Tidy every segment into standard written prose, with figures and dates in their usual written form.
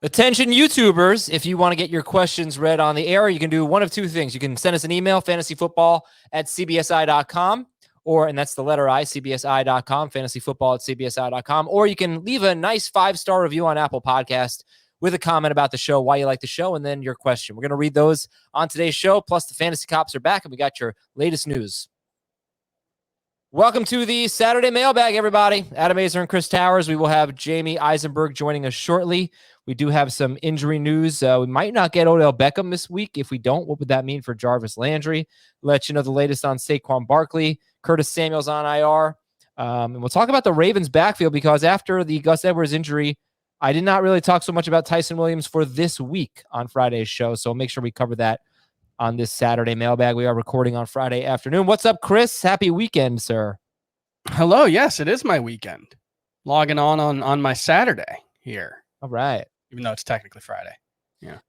Attention YouTubers, if you want to get your questions read on the air, you can do one of two things. You can send us an email, fantasyfootball@cbsi.com, and that's the letter I, cbsi.com, fantasyfootball@cbsi.com, or you can leave a nice 5-star review on Apple Podcast with a comment about the show, why you like the show, and then your question. We're going to read those on today's show, plus the Fantasy Cops are back, and we got your latest news. Welcome to the Saturday mailbag, everybody. Adam Azer and Chris Towers. We will have Jamie Eisenberg joining us shortly. We do have some injury news. We might not get Odell Beckham this week. If we don't, what would that mean for Jarvis Landry? Let you know the latest on Saquon Barkley. Curtis Samuel's on IR. And we'll talk about the Ravens backfield because after the Gus Edwards injury, I did not really talk so much about Tyson Williams for this week on Friday's show. So make sure we cover that on this Saturday mailbag. We are recording on Friday afternoon. What's up, Chris? Happy weekend, sir. Hello. Yes, it is my weekend. Logging on my Saturday here. All right. Even though it's technically Friday.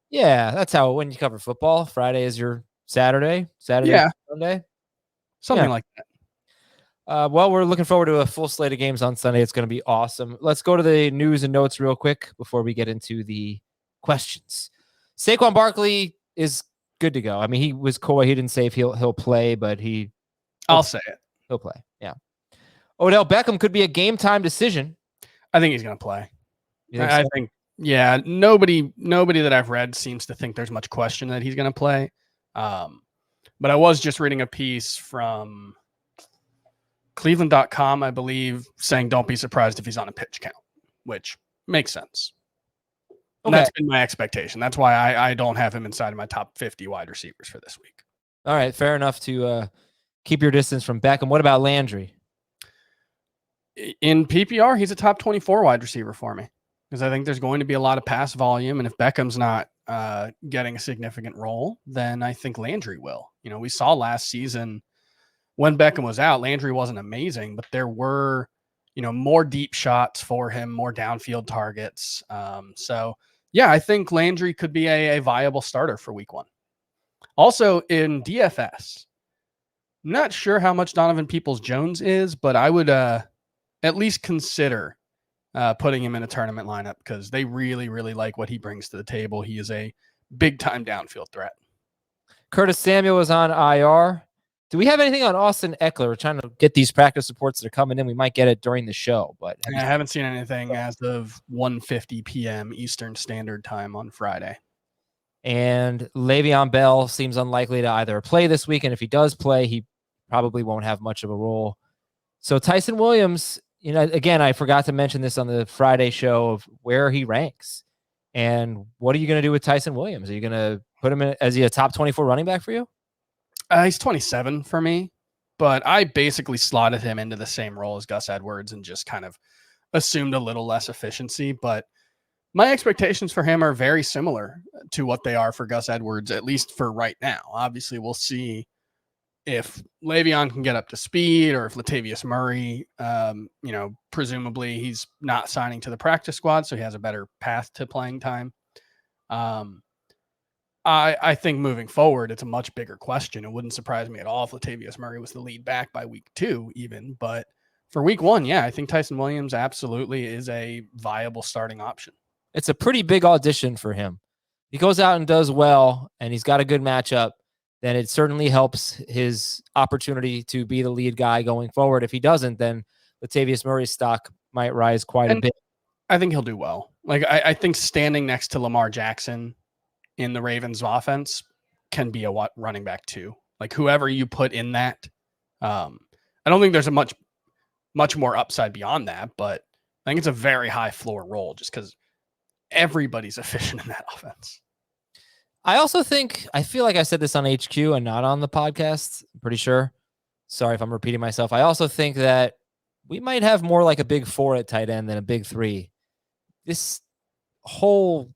Yeah, that's how when you cover football. Friday is your Saturday. Sunday. Something like that. Well, we're looking forward to a full slate of games on Sunday. It's going to be awesome. Let's go to the news and notes real quick before we get into the questions. Saquon Barkley is good to go. I mean, he was coy. He didn't say if he'll play, but I'll say it. He'll play. Yeah. Odell Beckham could be a game time decision. I think he's going to play. I think, yeah, nobody that I've read seems to think there's much question that he's going to play. But I was just reading a piece from Cleveland.com, I believe, saying don't be surprised if he's on a pitch count, which makes sense. And that's been my expectation. That's why I don't have him inside of my top 50 wide receivers for this week. All right, fair enough to keep your distance from Beckham. What about Landry? In PPR, he's a top 24 wide receiver for me because I think there's going to be a lot of pass volume. And if Beckham's not getting a significant role, then I think Landry will. You know, we saw last season when Beckham was out, Landry wasn't amazing, but there were, more deep shots for him, more downfield targets. So, yeah, I think Landry could be a viable starter for week 1. Also in DFS, not sure how much Donovan Peoples-Jones is, but I would at least consider putting him in a tournament lineup because they really, really like what he brings to the table. He is a big-time downfield threat. Curtis Samuel is on IR. Do we have anything on Austin Eckler? We're trying to get these practice reports that are coming in. We might get it during the show, but I haven't seen anything as of 1:50 p.m. Eastern Standard Time on Friday. And Le'Veon Bell seems unlikely to either play this week, and if he does play, he probably won't have much of a role. So Tyson Williams, again, I forgot to mention this on the Friday show of where he ranks. And what are you going to do with Tyson Williams? Are you going to put him in as a top 24 running back for you? He's 27 for me, but I basically slotted him into the same role as Gus Edwards and just kind of assumed a little less efficiency. But my expectations for him are very similar to what they are for Gus Edwards, at least for right now. Obviously, we'll see if Le'Veon can get up to speed or if Latavius Murray, presumably he's not signing to the practice squad, so he has a better path to playing time. I think moving forward, it's a much bigger question. It wouldn't surprise me at all if Latavius Murray was the lead back by week 2 even. But for week 1, yeah, I think Tyson Williams absolutely is a viable starting option. It's a pretty big audition for him. He goes out and does well, and he's got a good matchup. Then it certainly helps his opportunity to be the lead guy going forward. If he doesn't, then Latavius Murray's stock might rise quite a bit. I think he'll do well. I think standing next to Lamar Jackson in the Ravens offense can be a running back too. Whoever you put in that, I don't think there's a much more upside beyond that, but I think it's a very high floor role just because everybody's efficient in that offense. I feel like I said this on HQ and not on the podcast. I'm pretty sure. Sorry if I'm repeating myself. I also think that we might have more like a big 4 at tight end than a big 3. This whole,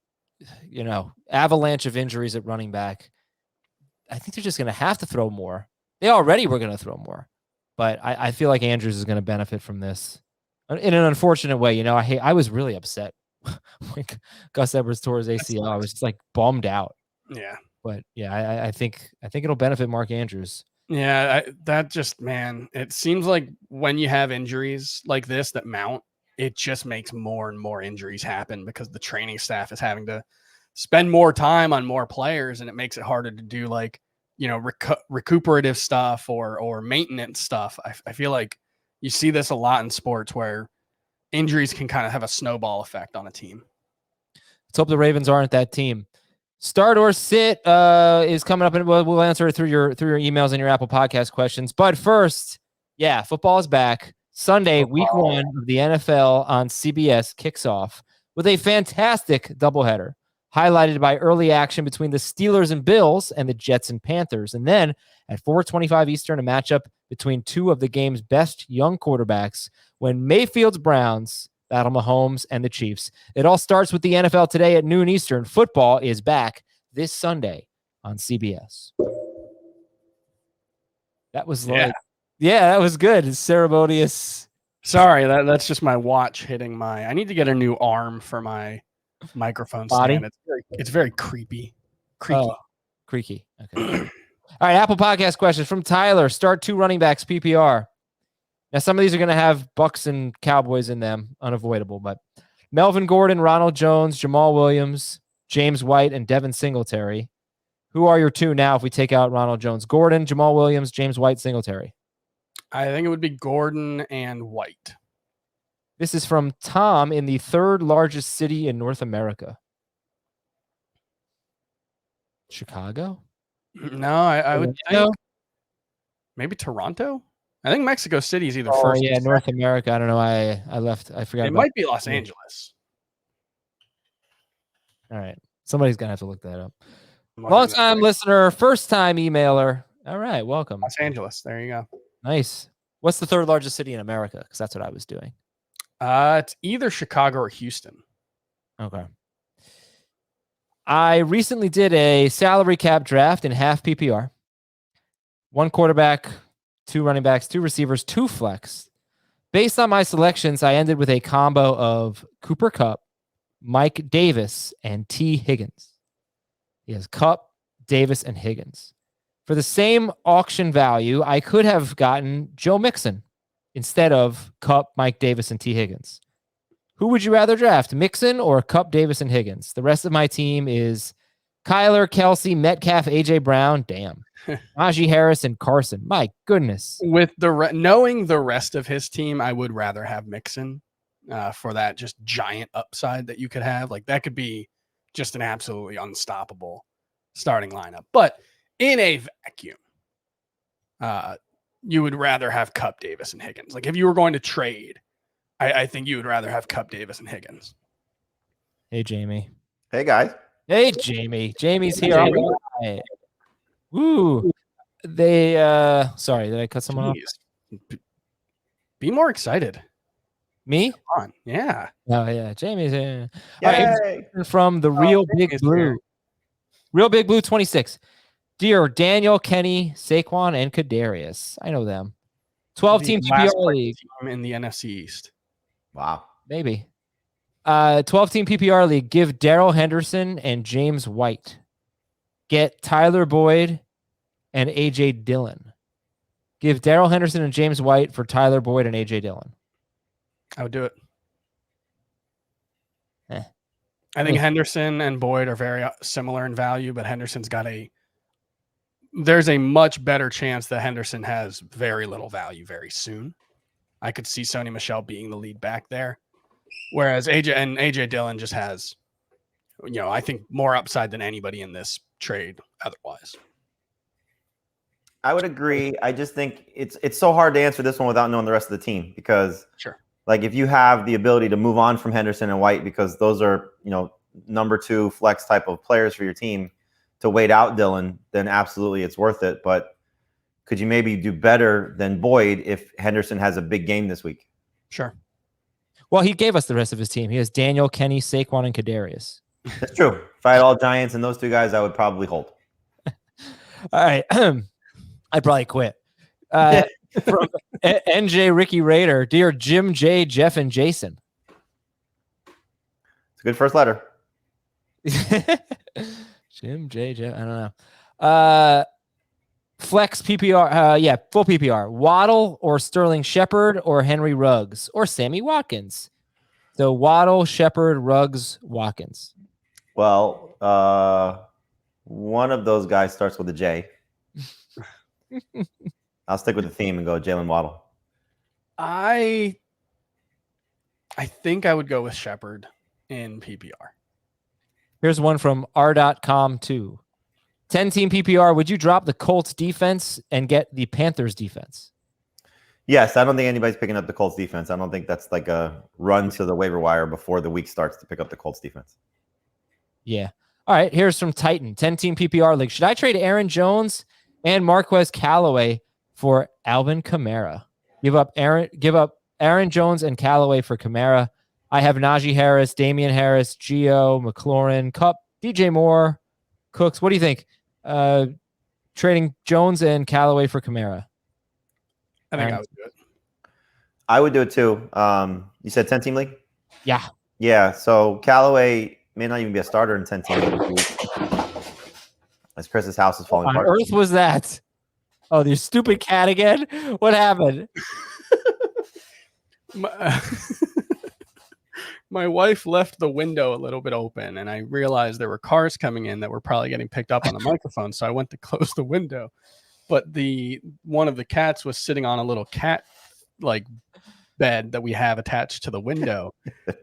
avalanche of injuries at running back, I think they're just going to have to throw more. They already were going to throw more, but I feel like Andrews is going to benefit from this in an unfortunate way. I was really upset when Gus Edwards tore his ACL. I was just bummed out. Yeah. But yeah, I think it'll benefit Mark Andrews. Yeah, it seems like when you have injuries like this that mount, it just makes more and more injuries happen because the training staff is having to spend more time on more players, and it makes it harder to do like, recuperative stuff or maintenance stuff. I feel like you see this a lot in sports where injuries can kind of have a snowball effect on a team. Let's hope the Ravens aren't that team. Start or sit is coming up, and we'll answer it through your emails and your Apple Podcast questions. But first, football is back. Sunday, week 1 of the NFL on CBS kicks off with a fantastic doubleheader, highlighted by early action between the Steelers and Bills and the Jets and Panthers. And then at 4:25 Eastern, a matchup between two of the game's best young quarterbacks when Mayfield's Browns battle Mahomes and the Chiefs. It all starts with the NFL today at noon Eastern. Football is back this Sunday on CBS. That was that was good. It's ceremonious. Sorry, that's just my watch hitting my. I need to get a new arm for my microphone stand. It's very creepy. Creaky. Creaky. Okay. All right, Apple Podcast questions from Tyler. Start 2 running backs PPR. Now, some of these are going to have Bucks and Cowboys in them, unavoidable, but Melvin Gordon, Ronald Jones, Jamal Williams, James White, and Devin Singletary. Who are your 2 now if we take out Ronald Jones? Gordon, Jamal Williams, James White, Singletary. I think it would be Gordon and White. This is from Tom in the 3rd largest city in North America. Chicago? No, I would think maybe Toronto. I think Mexico City is either first. Yeah, North America. I don't know. I forgot. It might be Los Angeles. All right. Somebody's going to have to look that up. Long-time listener, first-time emailer. All right. Welcome. Los Angeles. There you go. Nice. What's the 3rd largest city in America? Because that's what I was doing. It's either Chicago or Houston. Okay. I recently did a salary cap draft in half PPR. 1 quarterback, 2 running backs, 2 receivers, 2 flex. Based on my selections, I ended with a combo of Cooper Kupp, Mike Davis, and T. Higgins. He has Kupp, Davis, and Higgins. For the same auction value, I could have gotten Joe Mixon instead of Kupp, Mike Davis, and T. Higgins. Who would you rather draft, Mixon or Kupp, Davis, and Higgins? The rest of my team is Kyler, Kelsey, Metcalf, A.J. Brown. Damn. Najee Harris and Carson. My goodness. With knowing the rest of his team, I would rather have Mixon for that just giant upside that you could have. Like that could be just an absolutely unstoppable starting lineup. But in a vacuum, you would rather have Kupp, Davis, and Higgins. Like if you were going to trade, I think you would rather have Kupp, Davis, and Higgins. Hey, Jamie. Hey, guys. Hey, Jamie. Jamie's here. Jamie. All right. Woo. They, sorry, did I cut someone off? Be more excited. Me? Come on. Yeah. Oh, yeah. Jamie's here. All right. From the Real Big Blue. Here. Real Big Blue 26. Dear Daniel, Kenny, Saquon, and Kadarius. I know them. 12-team PPR league. In the NFC East. Wow. Maybe. 12-team PPR league. Give Darrell Henderson and James White. Get Tyler Boyd and A.J. Dillon. Give Darrell Henderson and James White for Tyler Boyd and A.J. Dillon. I would do it. I think Henderson and Boyd are very similar in value, but Henderson's got there's a much better chance that Henderson has very little value very soon. I could see Sony Michel being the lead back there. Whereas AJ Dillon just has, I think more upside than anybody in this trade otherwise. I would agree. I just think it's so hard to answer this one without knowing the rest of the team because like if you have the ability to move on from Henderson and White because those are, number 2 flex type of players for your team to wait out Dillon, then absolutely it's worth it. But could you maybe do better than Boyd if Henderson has a big game this week? Sure. Well, he gave us the rest of his team. He has Daniel, Kenny, Saquon, and Kadarius. That's true. If I had all Giants and those 2 guys, I would probably hold. All right. I'd probably quit. From NJ Ricky Raider, dear Jim, J, Jeff, and Jason. It's a good first letter. Jim, J, Jeff, I don't know. Flex PPR, full PPR. Waddle or Sterling Shepard or Henry Ruggs or Sammy Watkins. So Waddle, Shepard, Ruggs, Watkins. Well, one of those guys starts with a J. I'll stick with the theme and go Jalen Waddle. I think I would go with Shepard in PPR. Here's one from R.com too. 10-team PPR. Would you drop the Colts defense and get the Panthers defense? Yes, I don't think anybody's picking up the Colts defense. I don't think that's like a run to the waiver wire before the week starts to pick up the Colts defense. Yeah. All right. Here's from Titan. 10-team PPR league. Should I trade Aaron Jones and Marquez Callaway for Alvin Kamara? Give up Aaron Jones and Callaway for Kamara. I have Najee Harris, Damian Harris, Gio, McLaurin, Kupp, DJ Moore, Cooks. What do you think? Trading Jones and Callaway for Kamara. I think I would do it. I would do it too. You said 10-team league? Yeah. Yeah. So Callaway may not even be a starter in 10-team league. As Chris's house is falling apart. What on earth was that? Oh, the stupid cat again? What happened? My wife left the window a little bit open, and I realized there were cars coming in that were probably getting picked up on the microphone, so I went to close the window. But one of the cats was sitting on a little cat bed that we have attached to the window,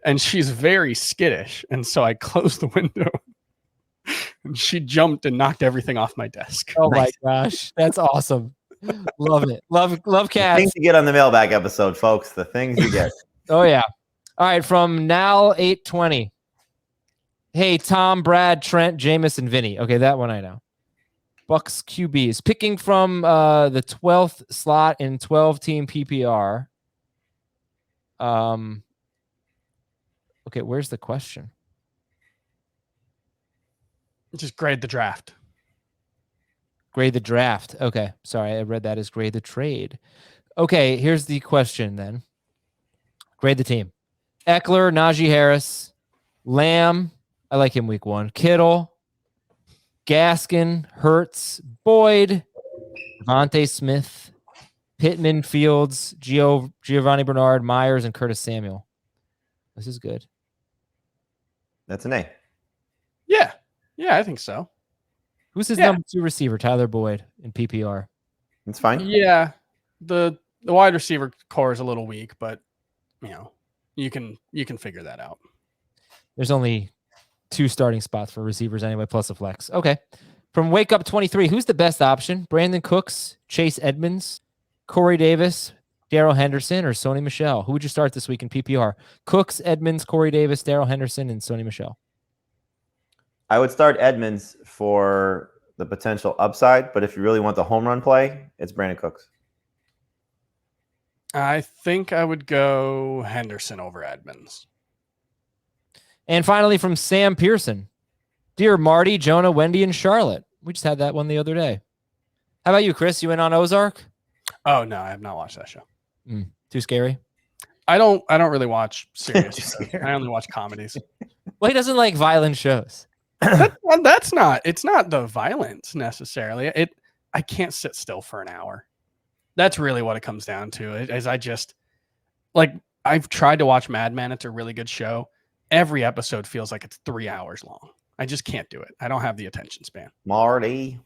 and she's very skittish, and so I closed the window. And she jumped and knocked everything off my desk. Oh my gosh, that's awesome! Love it. Love cats. The things you get on the mailbag episode, folks. The things you get. Oh yeah. All right, from Nal820. Hey, Tom, Brad, Trent, Jameis, and Vinny. Okay, that one I know. Bucks QBs. Picking from the 12th slot in 12-team PPR. Okay, where's the question? Just grade the draft. Grade the draft. Okay, sorry, I read that as grade the trade. Okay, here's the question then. Grade the team. Eckler, Najee Harris, Lamb, I like him week 1. Kittle, Gaskin, Hurts, Boyd, Devontae Smith, Pittman, Fields, Giovanni Bernard, Myers, and Curtis Samuel. This is good. That's an A. Yeah, I think so. Who's his number 2 receiver? Tyler Boyd in PPR. It's fine. Yeah, the wide receiver core is a little weak, but you can figure that out. There's only 2 starting spots for receivers anyway, plus a flex. Okay. From Wake Up 23, who's the best option? Brandon Cooks, Chase Edmonds, Corey Davis, Darrell Henderson, or Sony Michel? Who would you start this week in PPR? Cooks, Edmonds, Corey Davis, Darrell Henderson, and Sony Michel. I would start Edmonds for the potential upside, but if you really want the home run play, it's Brandon Cooks. I think I would go Henderson over Edmonds. And finally, from Sam Pearson. Dear Marty, Jonah, Wendy, and Charlotte. We just had that one the other day. How about you, Chris? You in on Ozark? Oh, no, I have not watched that show. Too scary? I don't really watch serious shows. I only watch comedies. Well, he doesn't like violent shows. It's not the violence necessarily. I can't sit still for an hour. That's really what it comes down to. Is I just I've tried to watch Mad Men. It's a really good show. Every episode feels like it's 3 hours long. I just can't do it. I don't have the attention span. Marty.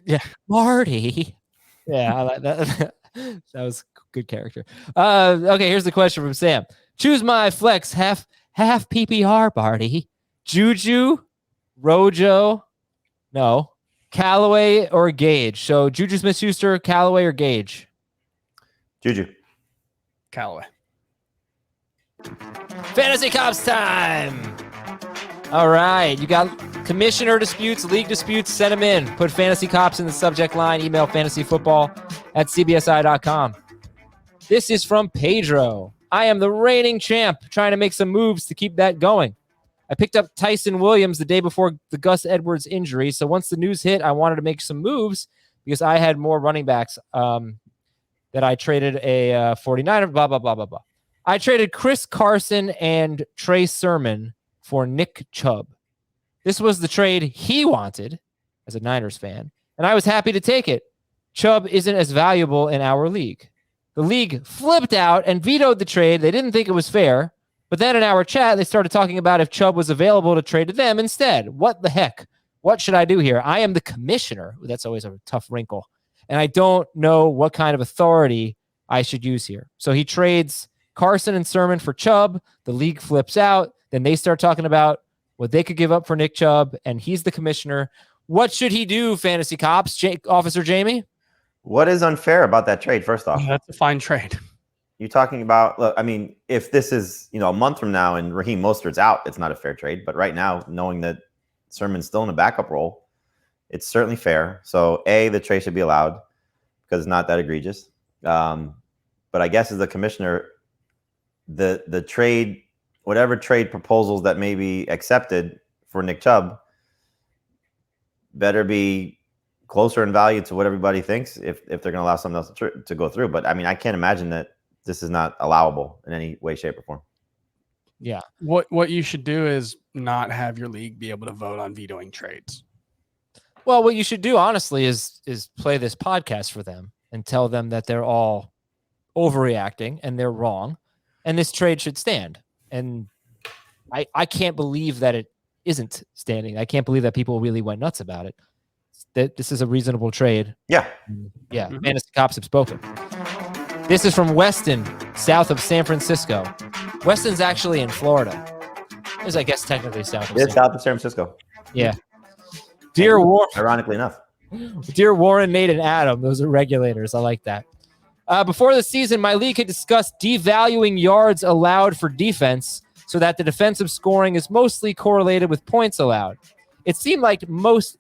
Yeah. Marty. Yeah, I like that. That was good character. Okay, here's the question from Sam. Choose my flex half PPR party. Juju, Rojo, no, Callaway or Gage. So Juju Smith-Schuster, Callaway or Gage? Juju. Callaway. Fantasy Cops time. All right. You got commissioner disputes, league disputes, send them in. Put Fantasy Cops in the subject line. Email fantasyfootball@cbsi.com. This is from Pedro. I am the reigning champ, trying to make some moves to keep that going. I picked up Tyson Williams the day before the Gus Edwards injury. So once the news hit, I wanted to make some moves because I had more running backs that I traded a 49er, blah, blah, blah, blah, blah. I traded Chris Carson and Trey Sermon for Nick Chubb. This was the trade he wanted as a Niners fan, and I was happy to take it. Chubb isn't as valuable in our league. The league flipped out and vetoed the trade. They didn't think it was fair. But then in our chat, they started talking about if Chubb was available to trade to them instead. What the heck? What should I do here? I am the commissioner. Ooh, that's always a tough wrinkle. And I don't know what kind of authority I should use here. So he trades Carson and Sermon for Chubb. The league flips out. Then they start talking about what they could give up for Nick Chubb, and he's the commissioner. What should he do, Fantasy Cops? Officer Jamie? What is unfair about that trade, first off? That's a fine trade. You're talking about, look, I mean, if this is, a month from now and Raheem Mostert's out, it's not a fair trade. But right now, knowing that Sermon's still in a backup role, it's certainly fair. So, the trade should be allowed because it's not that egregious. But I guess as the commissioner, the trade, whatever trade proposals that may be accepted for Nick Chubb better be closer in value to what everybody thinks if they're going to allow something else to go through. But I mean, I can't imagine that this is not allowable in any way, shape, or form. Yeah. What you should do is not have your league be able to vote on vetoing trades. Well, what you should do, honestly, is play this podcast for them and tell them that they're all overreacting and they're wrong, and this trade should stand. And I can't believe that it isn't standing. I can't believe that people really went nuts about it. That this is a reasonable trade. Yeah. Yeah. Fantasy Cops have spoken. This is from Weston, south of San Francisco. Weston's actually in Florida. Is, I guess, technically south of It's south of San Francisco. Yeah. Dear Warren. Ironically enough. Dear Warren, Nate, and Adam. Those are regulators. I like that. Before the season, my league had discussed devaluing yards allowed for defense so that the defensive scoring is mostly correlated with points allowed. It seemed like most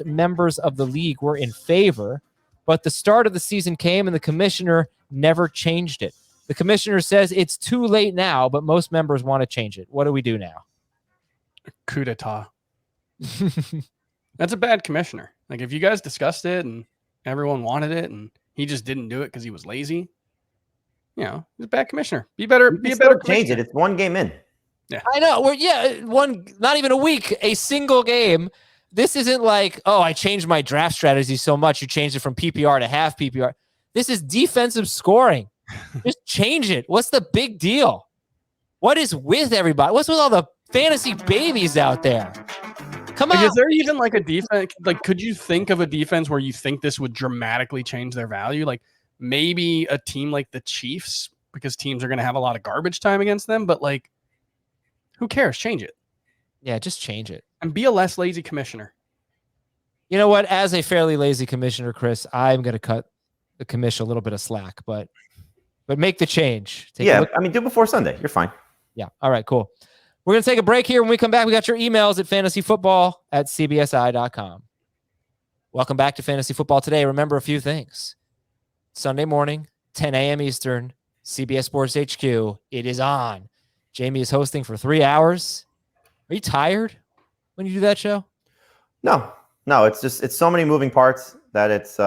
members of the league were in favor, but the start of the season came and the commissioner never changed it. The commissioner says it's too late now, but most members want to change it. What do we do now? Coup d'etat. That's a bad commissioner. Like, if you guys discussed it and everyone wanted it and he just didn't do it because he was lazy, he's a bad commissioner. Be a better change it. It's one game in. Yeah, I know. Not even a week, a single game. This isn't like, I changed my draft strategy so much. You changed it from PPR to half PPR. This is defensive scoring. Just change it. What's the big deal? What is with everybody? What's with all the fantasy babies out there? Come on. Is there even like a defense? Like, could you think of a defense where you think this would dramatically change their value? Like maybe a team like the Chiefs, because teams are going to have a lot of garbage time against them, but like, who cares? Change it. Yeah, just change it. And be a less lazy commissioner. You know what? As a fairly lazy commissioner, Chris, I'm going to cut the commission a little bit of slack, but make the change. Do it before Sunday. You're fine. Yeah. All right, cool. We're going to take a break here. When we come back, we got your emails at fantasyfootball@cbsi.com. Welcome back to Fantasy Football Today. Remember a few things. Sunday morning, 10 a.m. Eastern, CBS Sports HQ. It is on. Jamie is hosting for 3 hours. Are you tired when you do that show? No. It's so many moving parts that it's,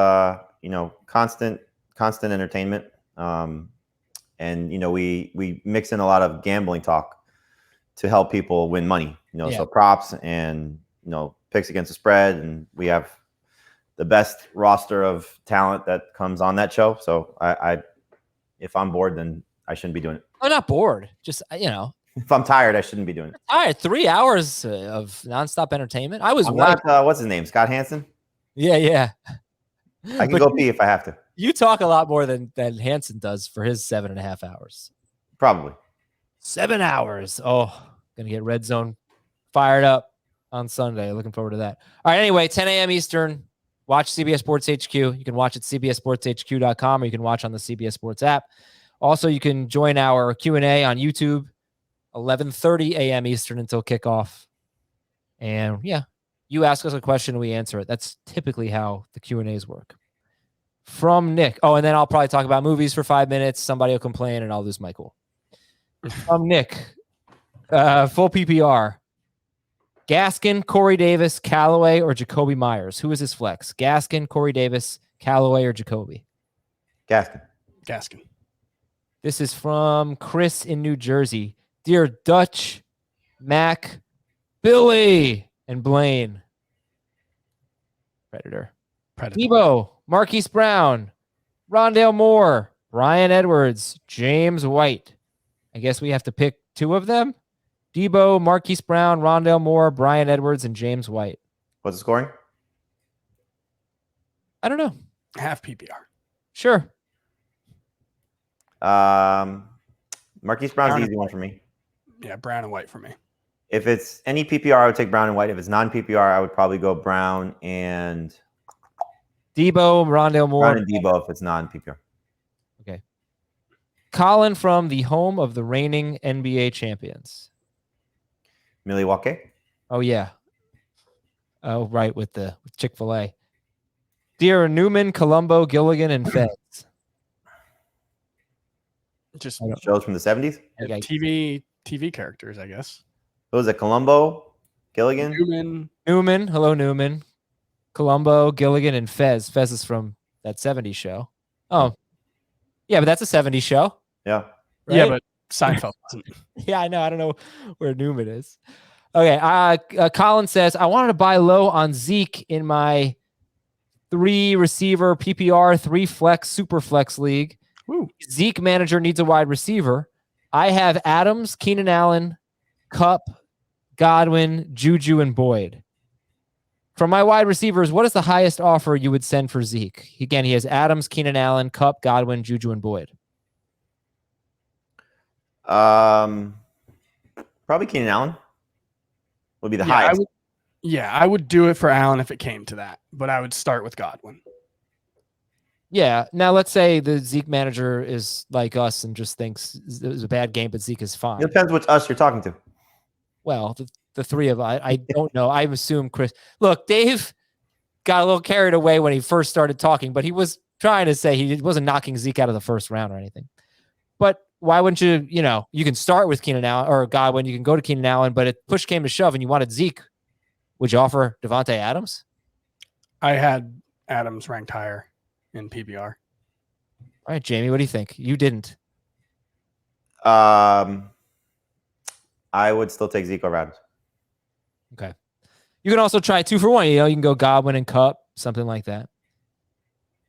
constant entertainment. And we mix in a lot of gambling talk to help people win money, so props and, picks against the spread. And we have the best roster of talent that comes on that show. So if I'm bored, then I shouldn't be doing it. I'm not bored. Just, if I'm tired, I shouldn't be doing it. All right. 3 hours of nonstop entertainment. I'm not, what's his name? Scott Hansen. Yeah. I can go pee if I have to. You talk a lot more than Hansen does for his 7.5 hours. Probably 7 hours. Oh, gonna get Red Zone fired up on Sunday. Looking forward to that. All right. Anyway, 10 a.m. Eastern. Watch CBS Sports HQ. You can watch at cbssportshq.com, or you can watch on the CBS Sports app. Also, you can join our Q&A on YouTube, 11:30 a.m. Eastern until kickoff. And you ask us a question and we answer it. That's typically how the Q&As work. From Nick. Oh, and then I'll probably talk about movies for 5 minutes. Somebody will complain and I'll lose my cool. From Nick. Full PPR. Gaskin, Corey Davis, Callaway, or Jacoby Myers? Who is his flex? Gaskin, Corey Davis, Callaway, or Jacoby? Gaskin. This is from Chris in New Jersey. Dear Dutch, Mac, Billy, and Blaine. Predator. Debo, Marquise Brown, Rondale Moore, Ryan Edwards, James White, I guess we have to pick 2 of them. Debo, Marquise Brown, Rondale Moore, Brian Edwards, and James White. What's the scoring? I don't know. Half PPR. Sure. Marquise Brown's the easy one for me. Yeah, Brown and White for me. If it's any PPR, I would take Brown and White. If it's non-PPR, I would probably go Brown and Debo, Rondale Moore. Brown and Debo if it's non-PPR. Okay. Colin from the home of the reigning NBA champions. Milwaukee. Oh, yeah. Oh, right, with Chick-fil-A. Dear Newman, Colombo, Gilligan, and Feds. Just shows from the 70s? TV characters, I guess. What was it? Colombo, Gilligan? Newman. Hello, Newman. Colombo, Gilligan, and Fez. Fez is from that 70s show. Oh. Yeah, but that's a 70s show. Yeah. Right? Yeah, but Seinfeld wasn't. Yeah, I know. I don't know where Newman is. Okay. Colin says, I wanted to buy low on Zeke in my 3 receiver PPR, 3 flex, super flex league. Ooh. Zeke manager needs a wide receiver. I have Adams, Keenan Allen, Kupp, Godwin, Juju, and Boyd. From my wide receivers, what is the highest offer you would send for Zeke? Again, he has Adams, Keenan Allen, Kupp, Godwin, Juju, and Boyd. Probably Keenan Allen would be the highest. I would do it for Allen if it came to that, but I would start with Godwin. Yeah. Now, let's say the Zeke manager is like us and just thinks it was a bad game, but Zeke is fine. It depends which us you're talking to. Well, the 3 of us, I don't know. I assume Chris. Look, Dave got a little carried away when he first started talking, but he was trying to say he wasn't knocking Zeke out of the first round or anything. But why wouldn't you, you can start with Keenan Allen or Godwin, you can go to Keenan Allen, but if push came to shove and you wanted Zeke, would you offer Devontae Adams? I had Adams ranked higher in PPR. All right, Jamie, what do you think? You didn't. I would still take Zeke over Adams. Okay. You can also try 2 for 1. You can go Godwin and Kupp, something like that.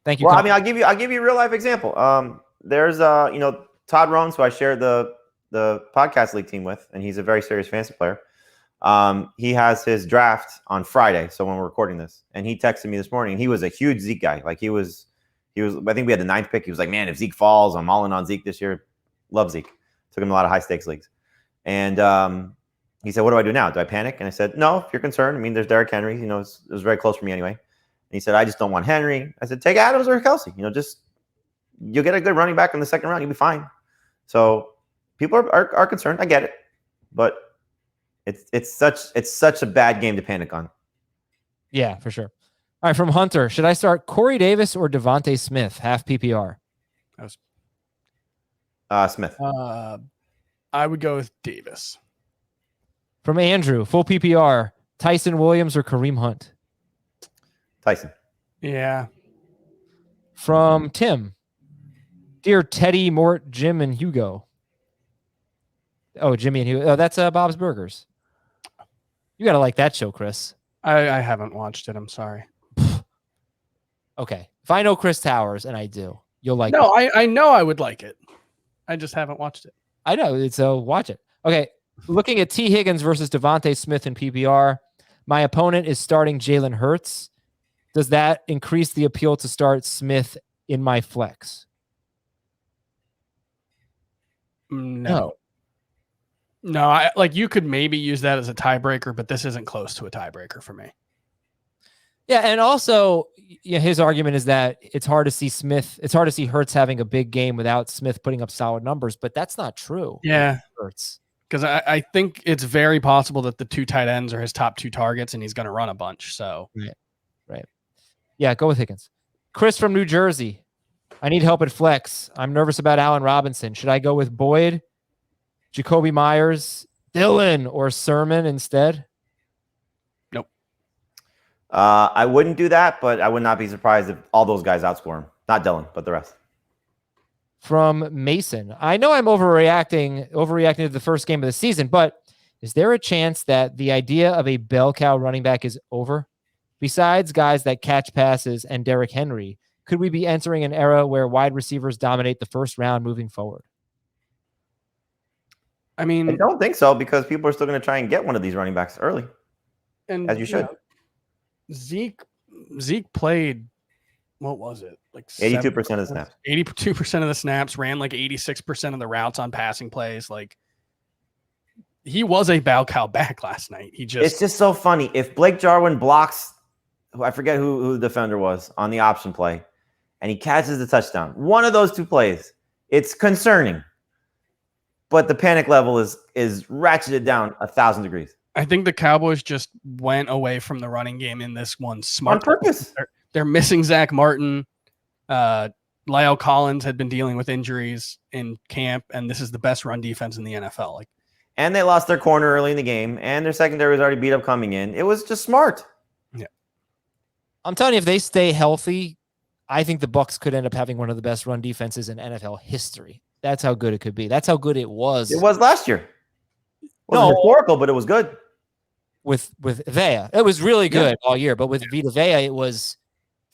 Thank you. Well, I'll give you a real life example. There's Todd Rones, who I shared the podcast league team with, and he's a very serious fantasy player. He has his draft on Friday, so when we're recording this, and he texted me this morning, and he was a huge Zeke guy. Like he was, I think we had the 9th pick. He was like, man, if Zeke falls, I'm all in on Zeke this year. Love Zeke. Took him a lot of high stakes leagues. And he said, what do I do now? Do I panic? And I said, no, if you're concerned. I mean, there's Derrick Henry. It was very close for me anyway. And he said, I just don't want Henry. I said, take Adams or Kelsey. You'll get a good running back in the 2nd round. You'll be fine. So people are concerned. I get it. But it's such a bad game to panic on. Yeah, for sure. All right, from Hunter, should I start Corey Davis or Devontae Smith, half PPR? Smith. I would go with Davis. From Andrew, full PPR, Tyson Williams or Kareem Hunt? Tyson. Yeah. From Tim, dear Teddy, Mort, Jim, and Hugo. Oh, Jimmy and Hugo. Oh, that's Bob's Burgers. You got to like that show, Chris. I haven't watched it. I'm sorry. Okay. If I know Chris Towers, and I do, you'll like No, I know I would like it. I just haven't watched it. I know. So watch it. Okay. Looking at T. Higgins versus Devontae Smith in PPR, my opponent is starting Jalen Hurts. Does that increase the appeal to start Smith in my flex? No. You could maybe use that as a tiebreaker, but this isn't close to a tiebreaker for me. Yeah, and also his argument is that it's hard to see Hurts having a big game without Smith putting up solid numbers, but that's not true. Yeah. Hurts. Because I think it's very possible that the 2 tight ends are his top 2 targets, and he's going to run a bunch. So, right. Yeah, go with Higgins. Chris from New Jersey. I need help at flex. I'm nervous about Allen Robinson. Should I go with Boyd, Jacoby Myers, Dillon, or Sermon instead? Nope. I wouldn't do that, but I would not be surprised if all those guys outscore him. Not Dillon, but the rest. From Mason, I know I'm overreacting to the first game of the season, but is there a chance that the idea of a bell cow running back is over? Besides guys that catch passes and Derrick Henry, could we be entering an era where wide receivers dominate the first round moving forward? I mean, I don't think so because people are still going to try and get one of these running backs early, and as you should. Zeke played, what was it? Like 82% of the snaps. 82% of the snaps, ran like 86% of the routes on passing plays. Like, he was a bow cow back last night. It's just so funny. If Blake Jarwin blocks, I forget who the defender was on the option play, and he catches the touchdown, one of those two plays, it's concerning. But the panic level is ratcheted down 1,000 degrees. I think the Cowboys just went away from the running game in this one smart on purpose. They're missing Zach Martin. Lyle Collins had been dealing with injuries in camp, and this is the best run defense in the NFL. And they lost their corner early in the game, and their secondary was already beat up coming in. It was just smart. Yeah, I'm telling you, if they stay healthy, I think the Bucs could end up having one of the best run defenses in NFL history. That's how good it could be. That's how good it was. It was last year. It wasn't historical, but it was good. With Vea, it was really good all year. But with Vita Vea, it was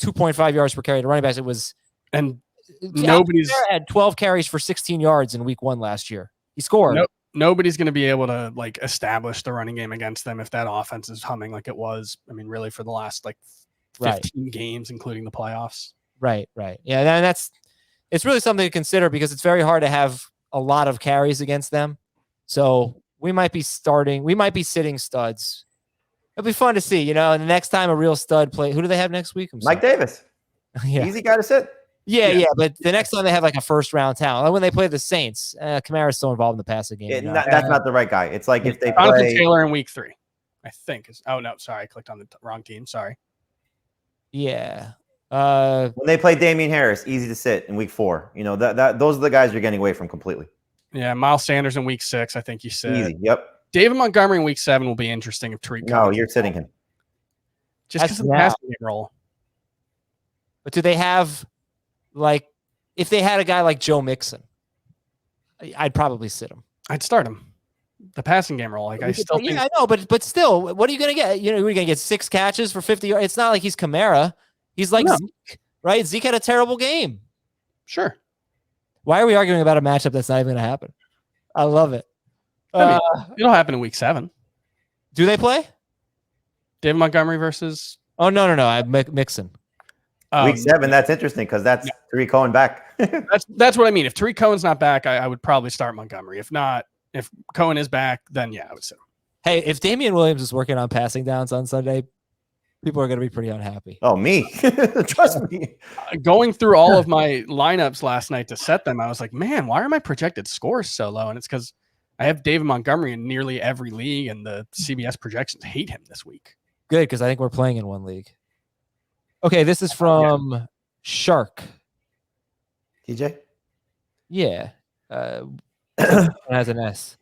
2.5 yards per carry to running backs. It was, and nobody's had 12 carries for 16 yards in week 1 last year. He scored. Nobody's going to be able to establish the running game against them if that offense is humming like it was. I mean, really for the last 15 games, including the playoffs. Right. Yeah, and it's really something to consider because it's very hard to have a lot of carries against them. So we might be sitting studs. It'll be fun to see, and the next time a real stud play, who do they have next week? Mike Davis. Yeah. Easy guy to sit. Yeah, but the next time they have a first round talent, like when they play the Saints, Kamara's still involved in the passing game. That's not the right guy. It's like if they Jonathan play Taylor in week 3, I think. I clicked on the wrong team. Sorry. Yeah. When they play Damian Harris, easy to sit in week 4. Those are the guys you're getting away from completely. Yeah, Miles Sanders in week 6, I think you said. Easy. Yep. David Montgomery in week 7 will be interesting if Tariq. No, you're sitting him. Just because of the passing game role. But do they have if they had a guy like Joe Mixon, I'd probably sit him. I'd start him. The passing game role, I still think. Yeah, I know, but still, what are you going to get? You're going to get 6 catches for 50 yards. It's not like he's Kamara. He's like Zeke, right? Zeke had a terrible game. Sure. Why are we arguing about a matchup that's not even going to happen? I love it. It'll happen in week 7. Do they play? David Montgomery versus? Oh, no. I'm Mixon. Week 7, that's interesting because that's Tariq Cohen back. that's what I mean. If Tariq Cohen's not back, I would probably start Montgomery. If not, if Cohen is back, then I would sit him. Hey, if Damian Williams is working on passing downs on Sunday, people are going to be pretty unhappy. Oh, me. Trust me. Going through all of my lineups last night to set them, I was like, man, why are my projected scores so low? And it's because I have David Montgomery in nearly every league, and the CBS projections hate him this week. Good, because I think we're playing in one league. Okay, this is from Shark. TJ? Yeah. It has an S.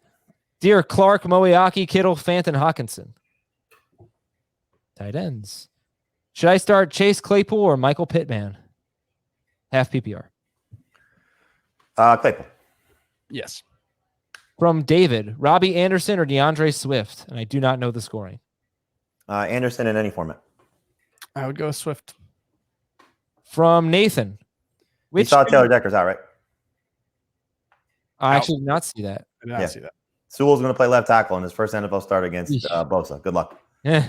Dear Clark, Moeaki, Kittle, Fant, and Hawkinson. Tight ends. Should I start Chase Claypool or Michael Pittman? Half PPR. Claypool. Yes. From David, Robbie Anderson or DeAndre Swift? And I do not know the scoring. Anderson in any format. I would go Swift. From Nathan. You saw Taylor Decker's out, right? I actually did not see that. I did not see that. Sewell's going to play left tackle in his first NFL start against Bosa. Good luck. Yeah.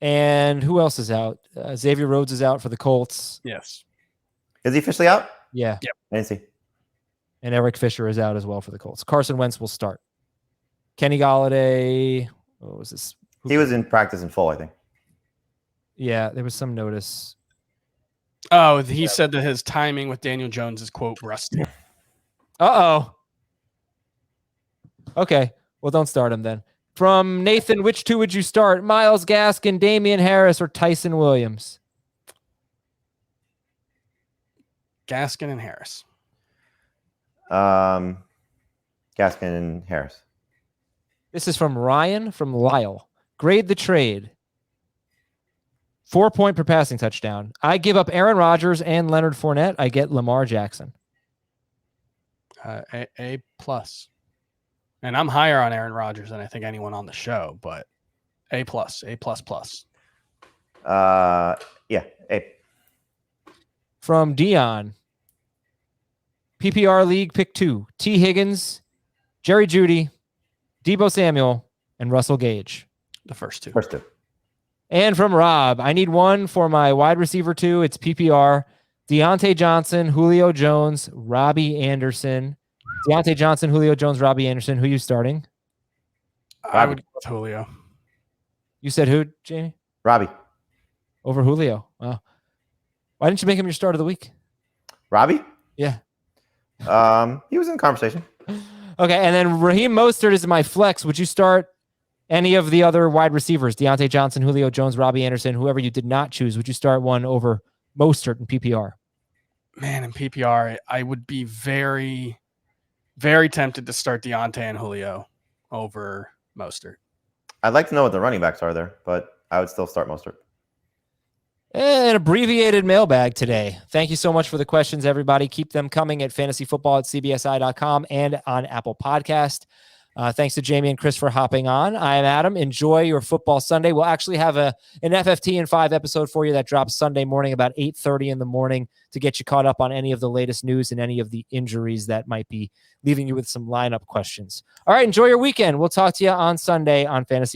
And who else is out? Xavier Rhodes is out for the Colts. Yes. Is he officially out? Yeah. Yep. I didn't see. And Eric Fisher is out as well for the Colts. Carson Wentz will start. Kenny Golladay. What was this? He was in practice in full, I think. Yeah, there was some notice. Oh, he said that his timing with Daniel Jones is, quote, rusty. Uh-oh. Okay. Well, don't start him then. From Nathan, which 2 would you start? Myles Gaskin, Damian Harris, or Tyson Williams? Gaskin and Harris. Gaskin and Harris. This is from Ryan from Lyle. Grade the trade. 4 point per passing touchdown. I give up Aaron Rodgers and Leonard Fournette. I get Lamar Jackson. A plus. And I'm higher on Aaron Rodgers than I think anyone on the show, but A plus. Yeah, A. From Dion. PPR League, pick 2. T. Higgins, Jerry Jeudy, Deebo Samuel, and Russell Gage. The first two. First two. And from Rob, I need one for my wide receiver 2. It's PPR. Deontay Johnson, Julio Jones, Robbie Anderson. Deontay Johnson, Julio Jones, Robbie Anderson. Who are you starting? I would go with Julio. You said who, Jamie? Robbie. Over Julio. Wow. Why didn't you make him your start of the week? Robbie? Yeah. He was in the conversation. Okay, and then Raheem Mostert is my flex. Would you start any of the other wide receivers? Deontay Johnson, Julio Jones, Robbie Anderson, whoever you did not choose. Would you start one over Mostert in PPR? Man, in PPR, I would be very, very tempted to start Deontay and Julio over Mostert. I'd like to know what the running backs are there, but I would still start Mostert. An abbreviated mailbag today. Thank you so much for the questions, everybody. Keep them coming at fantasyfootball@cbsi.com and on Apple Podcast. Thanks to Jamie and Chris for hopping on. I am Adam. Enjoy your football Sunday. We'll actually have an FFT in 5 episode for you that drops Sunday morning about 8:30 in the morning to get you caught up on any of the latest news and any of the injuries that might be leaving you with some lineup questions. All right, enjoy your weekend. We'll talk to you on Sunday on Fantasy.